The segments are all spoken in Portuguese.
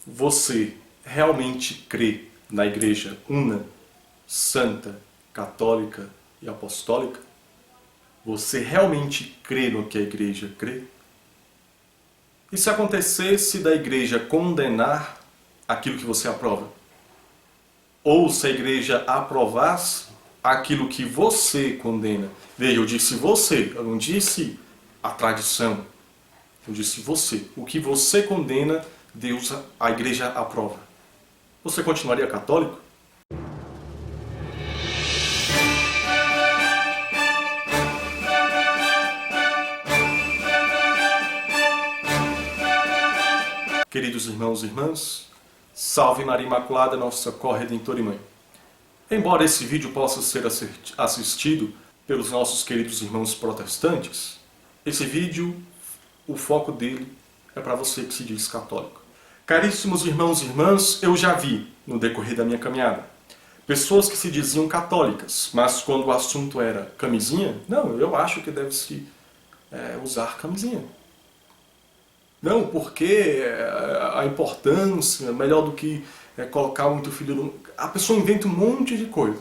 Você realmente crê na Igreja una, santa, católica e apostólica? Você realmente crê no que a Igreja crê? E se acontecesse da Igreja condenar aquilo que você aprova? Ou se a Igreja aprovasse aquilo que você condena? Veja, eu disse você, eu não disse a tradição. Eu disse você. O que você condena, Deus, a Igreja aprova. Você continuaria católico? Queridos irmãos e irmãs, salve Maria Imaculada, nossa corredentora e mãe. Embora esse vídeo possa ser assistido pelos nossos queridos irmãos protestantes, esse vídeo, o foco dele é para você que se diz católico. Caríssimos irmãos e irmãs, eu já vi, no decorrer da minha caminhada, pessoas que se diziam católicas, mas quando o assunto era camisinha, não, eu acho que deve-se usar camisinha. Não, porque a importância, melhor do que colocar muito filho no... A pessoa inventa um monte de coisa.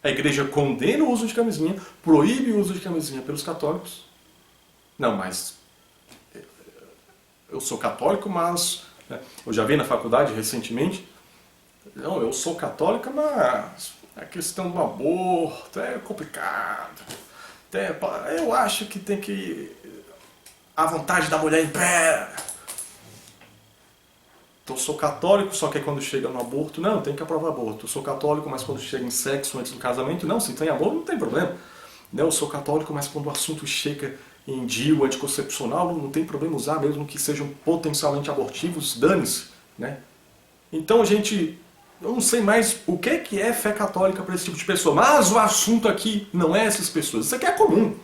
A igreja condena o uso de camisinha, proíbe o uso de camisinha pelos católicos. Não, mas eu sou católico, mas... Eu já vi na faculdade recentemente. Não, eu sou católica, mas a questão do aborto é complicado. Eu acho que tem que... A vontade da mulher impera. Então, eu sou católico, só que quando chega no aborto, não, tem que aprovar aborto. Eu sou católico, mas quando chega em sexo antes do casamento, não, se tem amor, não tem problema. Não, eu sou católico, mas quando o assunto chega em DIU, anticoncepcional, não tem problema usar, mesmo que sejam potencialmente abortivos, dane-se, né? Então, gente, eu não sei mais o que é fé católica para esse tipo de pessoa, mas o assunto aqui não é essas pessoas, isso aqui é comum.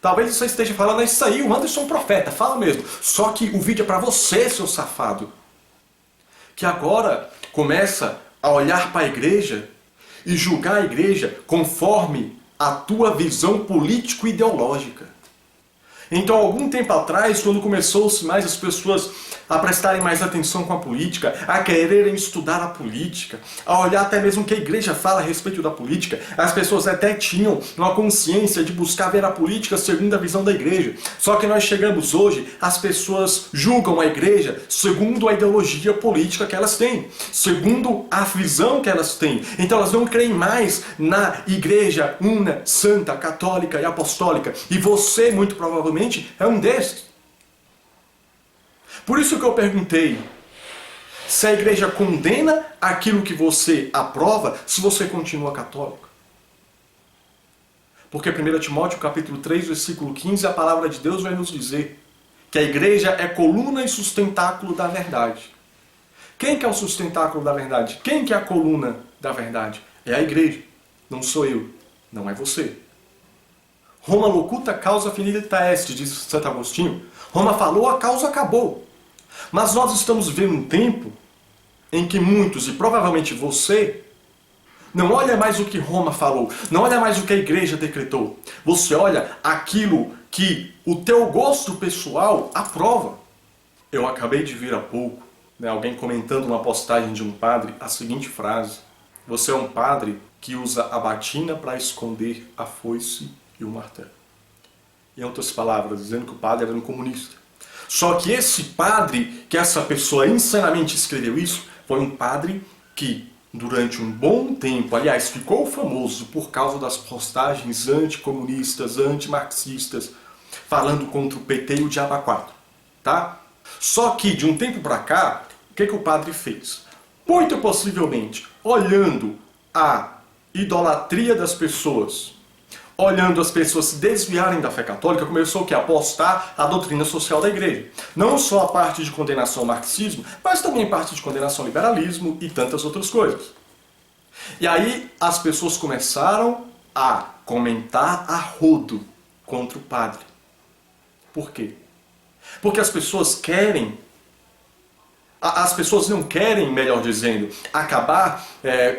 Talvez você esteja falando, é isso aí, o Anderson é um profeta, fala mesmo. Só que o vídeo é para você, seu safado. Que agora começa a olhar para a igreja e julgar a igreja conforme a tua visão político-ideológica. Então, algum tempo atrás, quando começou-se mais as pessoas a prestarem mais atenção com a política, a quererem estudar a política, a olhar até mesmo o que a igreja fala a respeito da política, as pessoas até tinham uma consciência de buscar ver a política segundo a visão da igreja. Só que nós chegamos hoje, as pessoas julgam a igreja segundo a ideologia política que elas têm, segundo a visão que elas têm. Então elas não creem mais na igreja una, santa, católica e apostólica. E você, muito provavelmente, é um desses. Por isso que eu perguntei se a igreja condena aquilo que você aprova, se você continua católico. Porque 1 Timóteo capítulo 3, versículo 15, a palavra de Deus vai nos dizer que a igreja é coluna e sustentáculo da verdade. Quem que é o sustentáculo da verdade? Quem que é a coluna da verdade? É a igreja. Não sou eu. Não é você. Roma locuta causa finita est, diz Santo Agostinho. Roma falou, a causa acabou. Mas nós estamos vivendo um tempo em que muitos, e provavelmente você, não olha mais o que Roma falou, não olha mais o que a igreja decretou. Você olha aquilo que o teu gosto pessoal aprova. Eu acabei de ver há pouco, alguém comentando uma postagem de um padre, a seguinte frase: você é um padre que usa a batina para esconder a foice e o martelo. Em outras palavras, dizendo que o padre era um comunista. Só que esse padre, que essa pessoa insanamente escreveu isso, foi um padre que, durante um bom tempo, aliás, ficou famoso por causa das postagens anticomunistas, antimarxistas, falando contra o PT e o Diabo 4, tá? Só que, de um tempo para cá, o que o padre fez? Muito possivelmente, olhando a idolatria das pessoas, olhando as pessoas se desviarem da fé católica, começou a apostar a doutrina social da igreja. Não só a parte de condenação ao marxismo, mas também a parte de condenação ao liberalismo e tantas outras coisas. E aí as pessoas começaram a comentar a rodo contra o padre. Por quê? Porque as pessoas querem... As pessoas não querem, melhor dizendo, acabar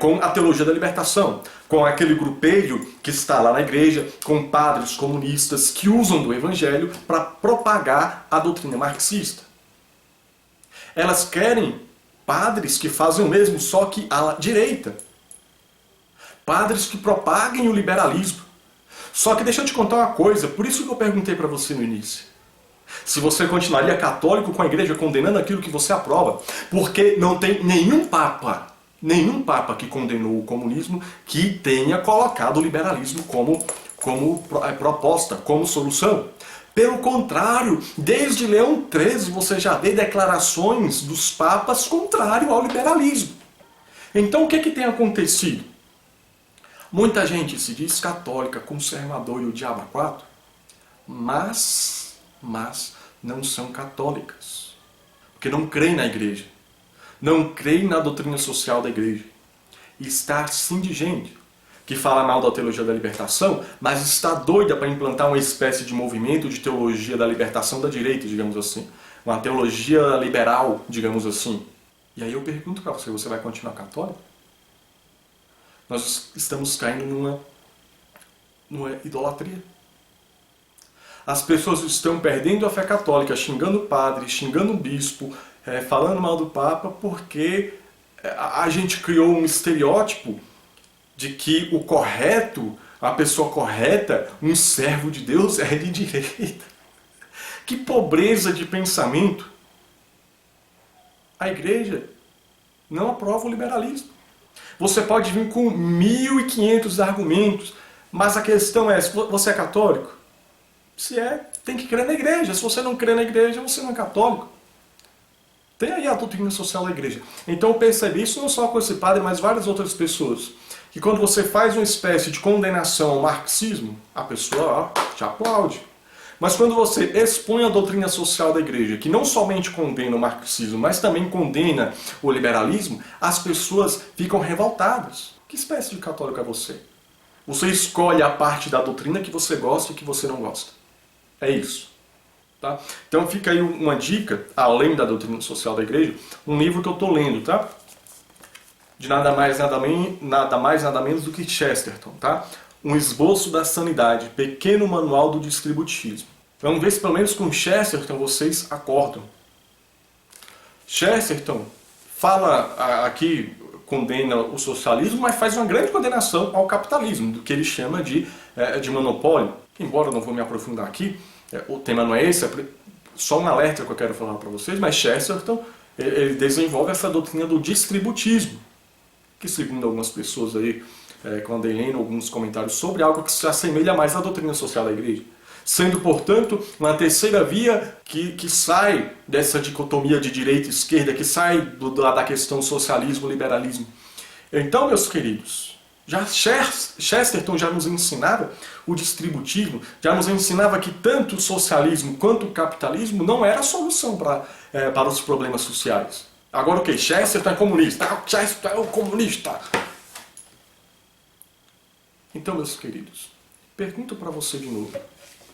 com a teologia da libertação, com aquele grupelho que está lá na igreja, com padres comunistas que usam do evangelho para propagar a doutrina marxista. Elas querem padres que fazem o mesmo, só que à direita. Padres que propaguem o liberalismo. Só que deixa eu te contar uma coisa, por isso que eu perguntei para você no início. Se você continuaria católico com a igreja condenando aquilo que você aprova, porque não tem nenhum papa que condenou o comunismo que tenha colocado o liberalismo como proposta, como solução. Pelo contrário, desde Leão XIII você já vê declarações dos papas contrárias ao liberalismo. Então o que tem acontecido? Muita gente se diz católica, conservador e o diabo a quatro, mas não são católicas. Porque não creem na igreja. Não creem na doutrina social da igreja. E está assim de gente que fala mal da teologia da libertação, mas está doida para implantar uma espécie de movimento de teologia da libertação da direita, digamos assim. Uma teologia liberal, digamos assim. E aí eu pergunto para você, você vai continuar católico? Nós estamos caindo numa idolatria. As pessoas estão perdendo a fé católica, xingando o padre, xingando o bispo, falando mal do Papa, porque a gente criou um estereótipo de que o correto, a pessoa correta, um servo de Deus é de direita. Que pobreza de pensamento! A igreja não aprova o liberalismo. Você pode vir com 1.500 argumentos, mas a questão é, você é católico? Se é, tem que crer na igreja. Se você não crê na igreja, você não é católico. Tem aí a doutrina social da igreja. Então eu percebi isso não só com esse padre, mas várias outras pessoas. Que quando você faz uma espécie de condenação ao marxismo, a pessoa te aplaude. Mas quando você expõe a doutrina social da igreja, que não somente condena o marxismo, mas também condena o liberalismo, as pessoas ficam revoltadas. Que espécie de católico é você? Você escolhe a parte da doutrina que você gosta e que você não gosta. É isso. Tá? Então fica aí uma dica, além da doutrina social da igreja, um livro que eu estou lendo, tá? De nada mais nada menos do que Chesterton, tá? Um esboço da sanidade, pequeno manual do distributivismo. Vamos ver se pelo menos com Chesterton vocês acordam. Chesterton fala aqui, condena o socialismo, mas faz uma grande condenação ao capitalismo, do que ele chama de monopólio. Embora eu não vou me aprofundar aqui, o tema não é esse, é só um alerta que eu quero falar para vocês, mas Chesterton ele desenvolve essa doutrina do distributismo, que segundo algumas pessoas aí, quando eu lendo alguns comentários sobre algo que se assemelha mais à doutrina social da igreja. Sendo, portanto, uma terceira via que sai dessa dicotomia de direita e esquerda, que sai da questão socialismo-liberalismo. Então, meus queridos, Chesterton já nos ensinava o distributismo, já nos ensinava que tanto o socialismo quanto o capitalismo não era a solução para os problemas sociais. Agora o que? Chesterton é comunista. Chesterton é o comunista. Então, meus queridos, pergunto para você de novo.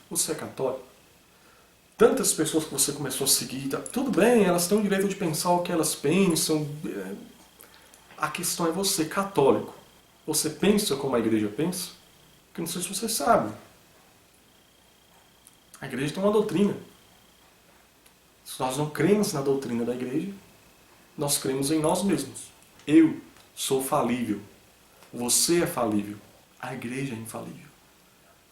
Você é católico? Tantas pessoas que você começou a seguir, tudo bem, elas têm o direito de pensar o que elas pensam. A questão é você, católico. Você pensa como a igreja pensa? Porque não sei se você sabe. A igreja tem uma doutrina. Se nós não cremos na doutrina da igreja, nós cremos em nós mesmos. Eu sou falível. Você é falível. A igreja é infalível.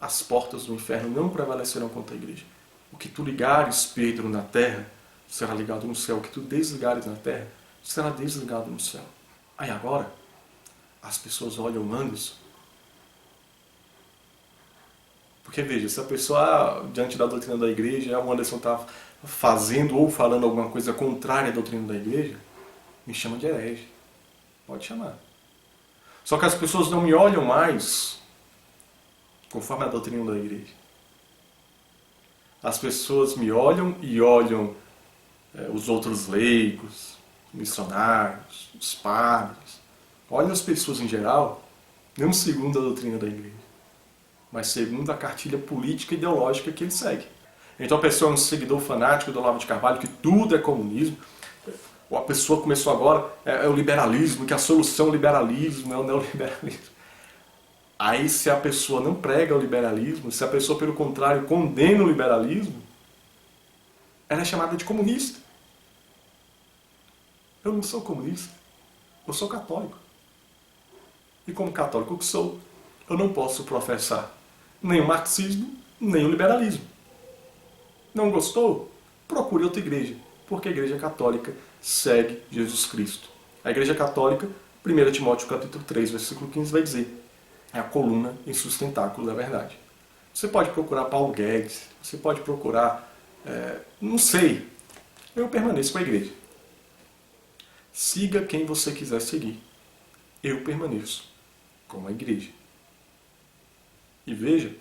As portas do inferno não prevalecerão contra a igreja. O que tu ligares, Pedro, na terra, será ligado no céu. O que tu desligares na terra, será desligado no céu. Aí agora, as pessoas olham o Anderson. Porque veja, se a pessoa, diante da doutrina da igreja, o Anderson está fazendo ou falando alguma coisa contrária à doutrina da igreja, me chama de herege. Pode chamar. Só que as pessoas não me olham mais conforme a doutrina da igreja. As pessoas me olham e olham os outros leigos, missionários, os padres. Olham as pessoas em geral, não segundo a doutrina da igreja, mas segundo a cartilha política e ideológica que ele segue. Então a pessoa é um seguidor fanático do Olavo de Carvalho, que tudo é comunismo. Ou a pessoa começou agora, é o liberalismo, que a solução é o liberalismo, é o neoliberalismo. Aí se a pessoa não prega o liberalismo, se a pessoa pelo contrário condena o liberalismo, ela é chamada de comunista. Eu não sou comunista. Eu sou católico. E como católico que sou, eu não posso professar nem o marxismo, nem o liberalismo. Não gostou? Procure outra igreja, porque a Igreja Católica segue Jesus Cristo. A Igreja Católica, 1 Timóteo capítulo 3, versículo 15, vai dizer: é a coluna e sustentáculo da verdade. Você pode procurar Paulo Guedes, você pode procurar, não sei, eu permaneço com a igreja. Siga quem você quiser seguir. Eu permaneço com a igreja. E veja,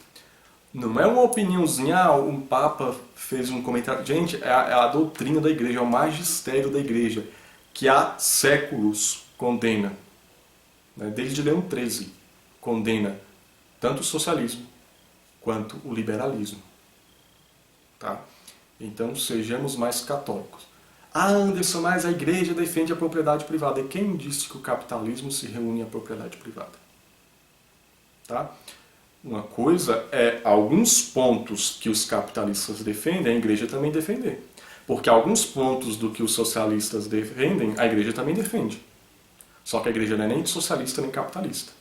não é uma opiniãozinha, um papa fez um comentário. Gente, é a doutrina da igreja, é o magistério da igreja, que há séculos condena, né, desde Leão XIII, condena tanto o socialismo quanto o liberalismo. Tá? Então sejamos mais católicos. Ah, Anderson, mas a igreja defende a propriedade privada. E quem disse que o capitalismo se reúne à propriedade privada? Tá? Uma coisa é alguns pontos que os capitalistas defendem, a igreja também defender. Porque alguns pontos do que os socialistas defendem, a igreja também defende. Só que a igreja não é nem socialista nem capitalista.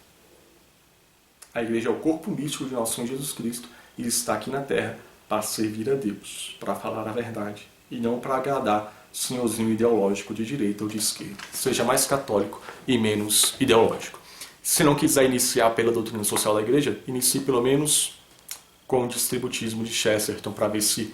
A igreja é o corpo místico de nosso Senhor Jesus Cristo e está aqui na terra para servir a Deus, para falar a verdade e não para agradar senhorzinho ideológico de direita ou de esquerda. Seja mais católico e menos ideológico. Se não quiser iniciar pela doutrina social da igreja, inicie pelo menos com o distributismo de Chesterton para ver se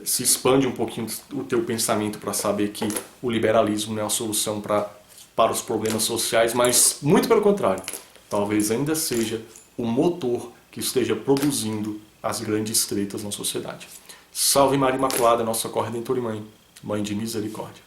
expande um pouquinho o teu pensamento para saber que o liberalismo não é a solução para os problemas sociais, mas muito pelo contrário. Talvez ainda seja o motor que esteja produzindo as grandes tretas na sociedade. Salve Maria Imaculada, nossa corredentora e mãe, mãe de misericórdia.